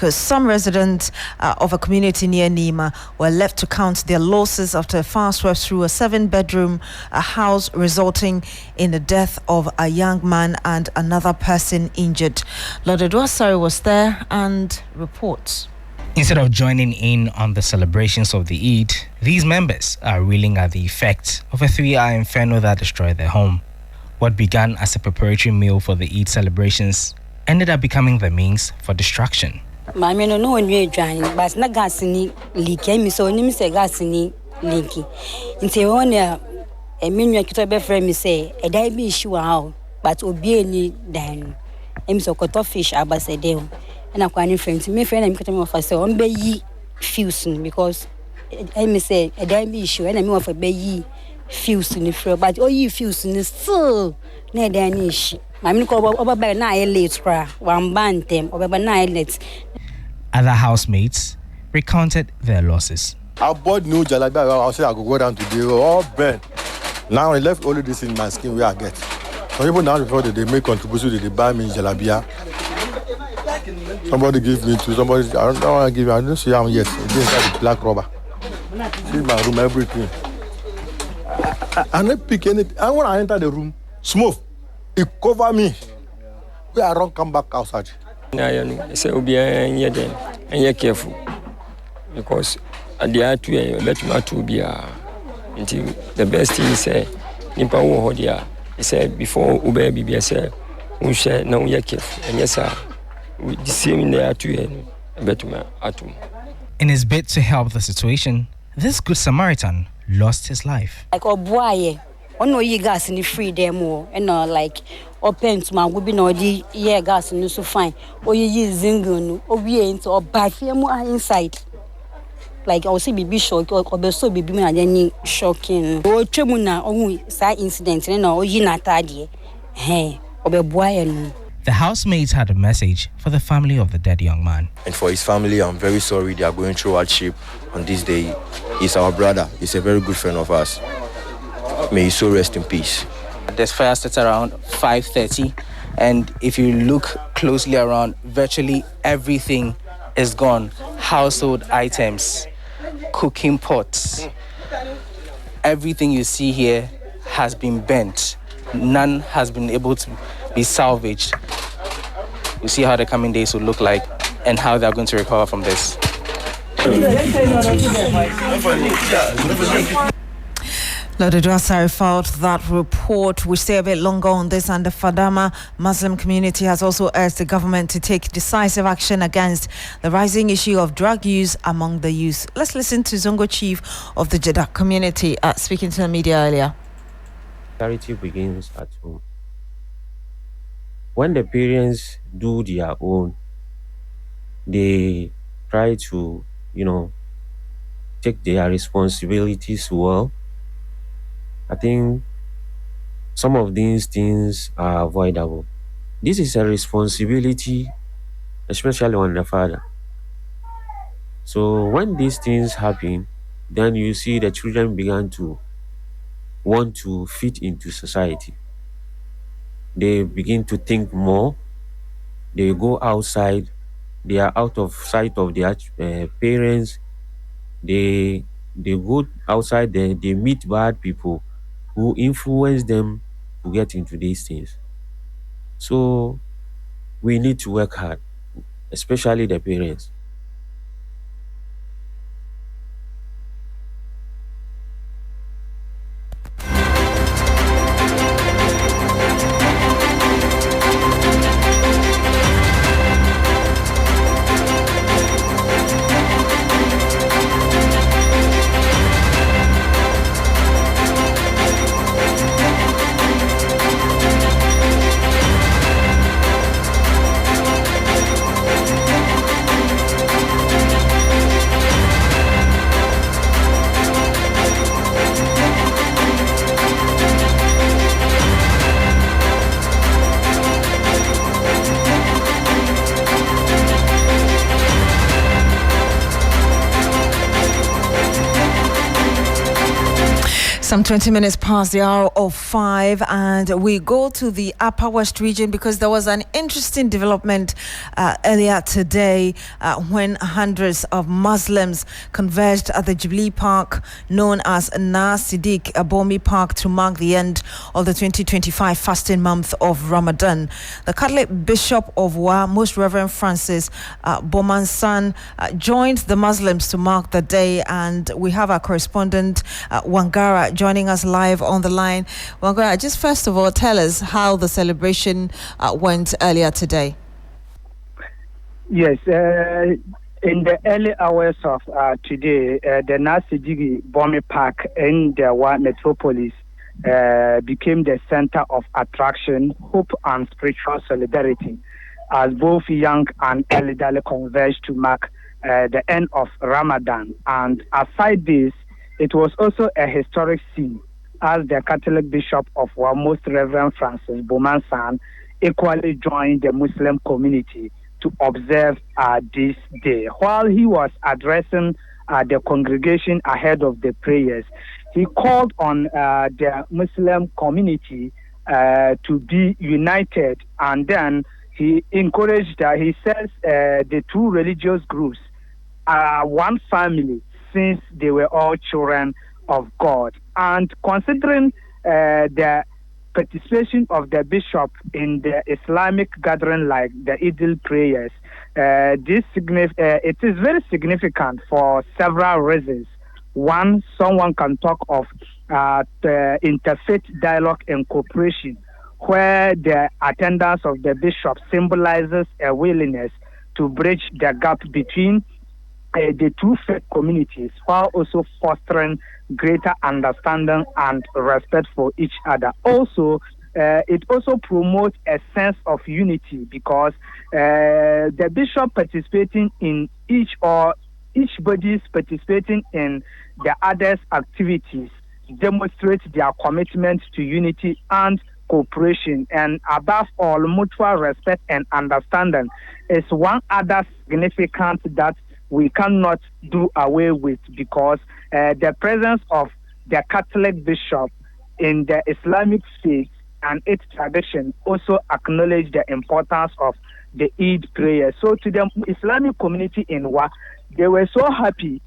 because some residents of a community near Nima were left to count their losses after a fire swept through a 7-bedroom house, resulting in the death of a young man and another person injured. Lord Edwasari was there and reports. Instead of joining in on the celebrations of the Eid, these members are reeling at the effects of a 3-hour inferno that destroyed their home. What began as a preparatory meal for the Eid celebrations ended up becoming the means for destruction. Mami no one way drying, but na gas ni leaky. Me so ni say gas ni leaky. Nti one a menu akito be friend me say e dai be issue how, but obi ni dan. Em so cut fish abase dey. And I friends, me friend I'm cutting off say on be yi fusing because I me say e dai be issue and I me want for be yi fusing free, but yi fusing still na dan ni issue. Mami ko oba by na late pra one bantem oba na late. Other housemates recounted their losses. I bought new jalabia. I said I could go down today. All burnt. Now I left only this in my skin where I get. Some people now before they make contribution, they buy me jalabia. Somebody give me to somebody. I don't want to give you. I don't see how yet. It's inside the black rubber. See my room, everything. I don't pick anything. I want to enter the room. Smooth. It cover me. Where I don't come back outside. I say, "Obiya then, and you're careful because at the end, you let me to be until the best thing is Nipa wo hodia." He said before Uber BB said, "We share now you're careful." And yes, sir, the same in the atu better atum. In his bid to help the situation, this good Samaritan lost his life. Like boy, no you gas in the free demo and like. Open to my would be no year gas and so fine. Or you use zingun, or we ain't or back here more inside. Like I see be shock or be so be me and any shocking. Or Chemuna only side incident and or you not tidy. Hey, or be boy. The housemates had a message for the family of the dead young man. And for his family, I'm very sorry they are going through hardship on this day. He's our brother. He's a very good friend of ours. May his soul rest in peace. This fire started around 5:30, and if you look closely around, virtually everything is gone. Household items, cooking pots, everything you see here has been burnt. None has been able to be salvaged. We'll see how the coming days will look like and how they're going to recover from this. Lord Edwasari filed that report. We stay a bit longer on this, and the Fadama Muslim community has also urged the government to take decisive action against the rising issue of drug use among the youth. Let's listen to Zongo Chief of the Jeddah community speaking to the media earlier. Charity begins at home. When the parents do their own, they try to, take their responsibilities well. I think some of these things are avoidable. This is a responsibility, especially on the father. So when these things happen, then you see the children begin to want to fit into society. They begin to think more. They go outside. They are out of sight of their parents. They go outside. They meet bad people who influence them to get into these things. So we need to work hard, especially the parents. Some 20 minutes past the hour of 5, and we go to the Upper West region because there was an interesting development earlier today when hundreds of Muslims converged at the Jubilee Park known as Na Siddiq Abomi Park to mark the end of the 2025 fasting month of Ramadan. The Catholic Bishop of Wa, Most Reverend Francis Bomansan, joined the Muslims to mark the day, and we have our correspondent Wangara joining us live on the line. Wangara, just first of all, tell us how the celebration went earlier today. Yes, in the early hours of today, the Nasidigi Bomi Park in the Wa metropolis became the center of attraction, hope, and spiritual solidarity, as both young and elderly converged to mark the end of Ramadan. And aside this, it was also a historic scene as the Catholic Bishop of Wa, Most Reverend Francis Bomansan, equally joined the Muslim community to observe this day. While he was addressing the congregation ahead of the prayers, he called on the Muslim community to be united, and then he encouraged, he says, the two religious groups are one family, since they were all children of God. And considering the participation of the bishop in the Islamic gathering like the Eid-al prayers, it is very significant for several reasons. One, someone can talk of the interfaith dialogue and cooperation, where the attendance of the bishop symbolizes a willingness to bridge the gap between the two faith communities, while also fostering greater understanding and respect for each other. Also, it also promotes a sense of unity because the bishop participating in each body's participating in the other's activities demonstrates their commitment to unity and cooperation, and above all, mutual respect and understanding is one other significance that we cannot do away with, because the presence of the Catholic bishop in the Islamic faith and its tradition also acknowledge the importance of the Eid prayer. So to the Islamic community in Wa, they were so happy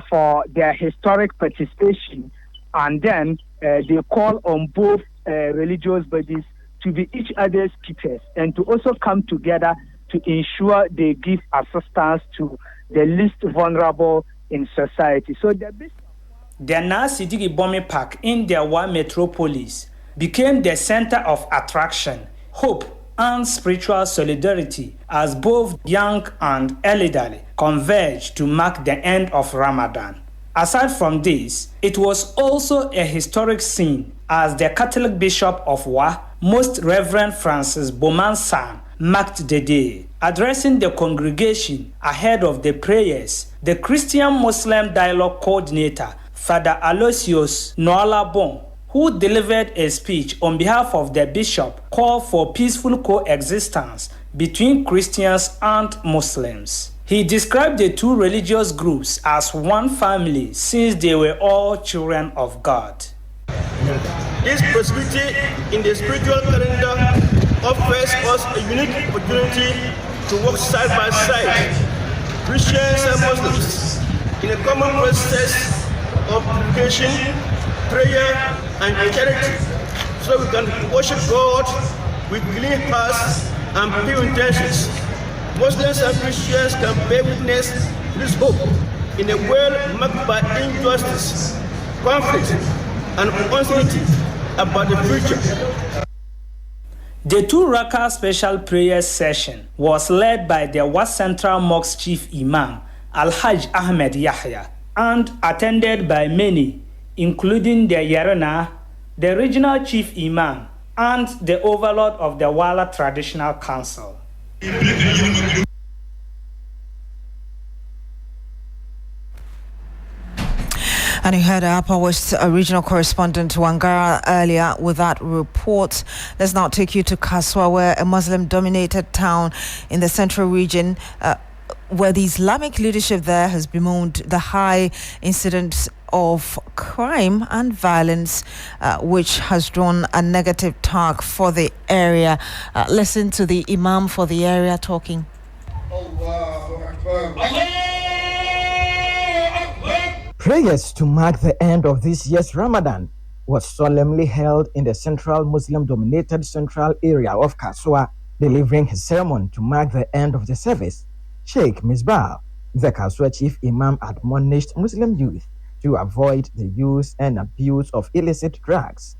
for their historic participation, and then they call on both religious bodies to be each other's keepers and to also come together to ensure they give assistance to the least vulnerable in society. So the Na Siddiq Abomi Park in the Wa metropolis became the center of attraction, hope, and spiritual solidarity as both young and elderly converged to mark the end of Ramadan. Aside from this, it was also a historic scene as the Catholic Bishop of Wa, Most Reverend Francis Bomansan, marked the day. Addressing the congregation ahead of the prayers, the Christian-Muslim Dialogue Coordinator, Father Aloysius Noalabon, who delivered a speech on behalf of the bishop, called for peaceful coexistence between Christians and Muslims. He described the two religious groups as one family since they were all children of God. This possibility in the spiritual calendar offers us a unique opportunity to work side by side, Christians and Muslims, in a common process of purification, prayer, and charity, so we can worship God with clean hearts and pure intentions. Muslims and Christians can bear witness to this hope in a world marked by injustice, conflict, and uncertainty about the future. The 2 Raka special prayer session was led by the West Central Mosque Chief Imam, Al-Hajj Ahmed Yahya, and attended by many, including the Yarana, the Regional Chief Imam, and the Overlord of the Wala Traditional Council. And you heard our Upper West regional correspondent Wangara earlier with that report. Let's now take you to Kaswa, where a Muslim-dominated town in the central region where the Islamic leadership there has bemoaned the high incidence of crime and violence, which has drawn a negative talk for the area. Listen to the Imam for the area talking. Prayers to mark the end of this year's Ramadan was solemnly held in the central Muslim-dominated central area of Kaswa. Delivering his sermon to mark the end of the service, Sheikh Misbah, the Kaswa chief imam, admonished Muslim youth to avoid the use and abuse of illicit drugs.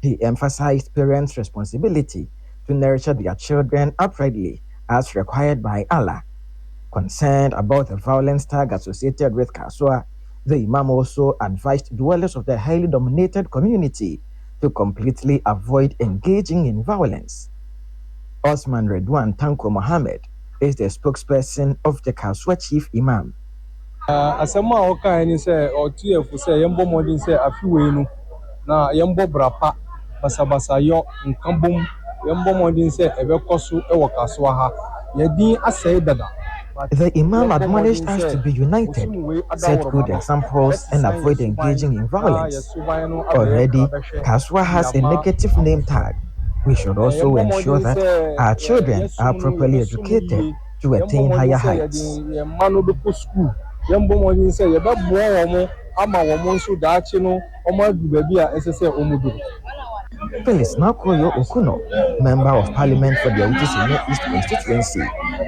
He emphasized parents' responsibility to nurture their children uprightly as required by Allah. Concerned about the violence tag associated with Kaswa, the imam also advised dwellers of the highly dominated community to completely avoid engaging in violence. Osman Redwan Tanko Mohammed is the spokesperson of the Kaswa chief imam. Asema oka ni se otuefu se yembo modin se afiwe nu na yembo brapa basabasa yo nkambom yembo modin se ebekoso e wo Kaswa ha yedin asai dada. The imam admonished us to be united, set good examples, and avoid engaging in violence. Already, Kaswa has a negative name tag. We should also ensure that our children are properly educated to attain higher heights. Phyllis Nakoyo Okuno, Member of Parliament for the Eid-al East constituency,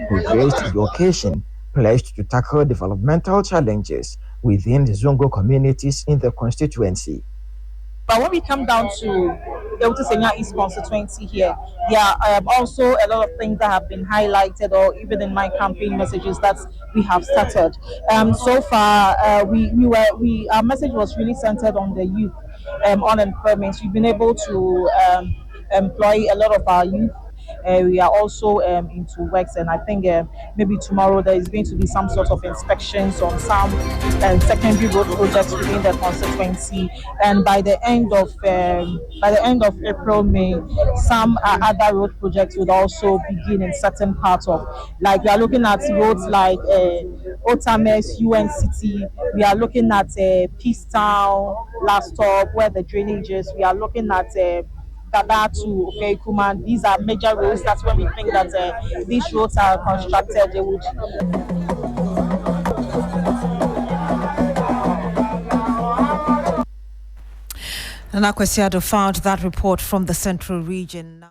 who graced the occasion, pledged to tackle developmental challenges within the Zongo communities in the constituency. But when we come down to the Eid-al East constituency here, there are also a lot of things that have been highlighted, or even in my campaign messages that we have started. So far, our message was really centered on the youth, on employment. We've been able to employ a lot of our youth. We are also into works, and I think maybe tomorrow there is going to be some sort of inspections on some secondary road projects within the constituency, and by the end of April, May, some other road projects would also begin in certain parts of, like we are looking at roads like Otames, UN City. We are looking at Peace Town, Last Stop, where the drainage is. We are looking at Dada to Kuman. These are major roads. That's when we think that these roads are constructed, they would. Beatrice Adu found that report from the central region.